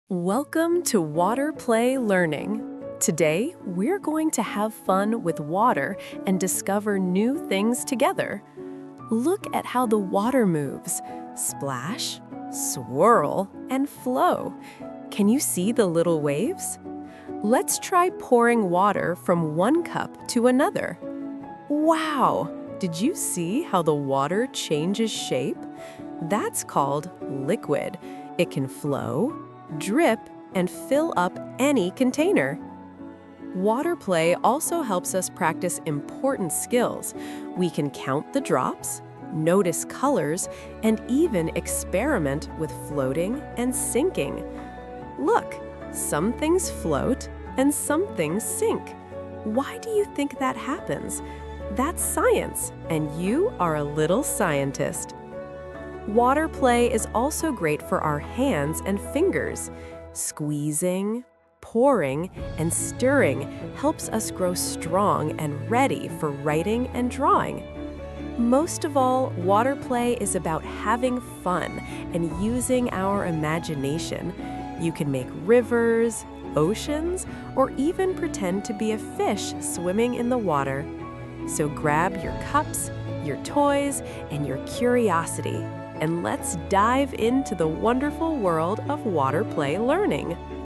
Welcome to Water Play Learning. Today, we're going to have fun with water and discover new things together. Look at how the water moves. Splash, swirl, and flow. Can you see the little waves? Let's try pouring water from one cup to another. Wow! Did you see how the water changes shape? That's called liquid. It can flow, drip, and fill up any container. Water play also helps us practice important skills. We can count the drops, notice colors, and even experiment with floating and sinking. Look, some things float and some things sink. Why do you think that happens? That's science, and you are a little scientist. Water play is also great for our hands and fingers. Squeezing, pouring, and stirring helps us grow strong and ready for writing and drawing. Most of all, water play is about having fun and using our imagination. You can make rivers, oceans, or even pretend to be a fish swimming in the water. So grab your cups, your toys, and your curiosity, and let's dive into the wonderful world of water play learning.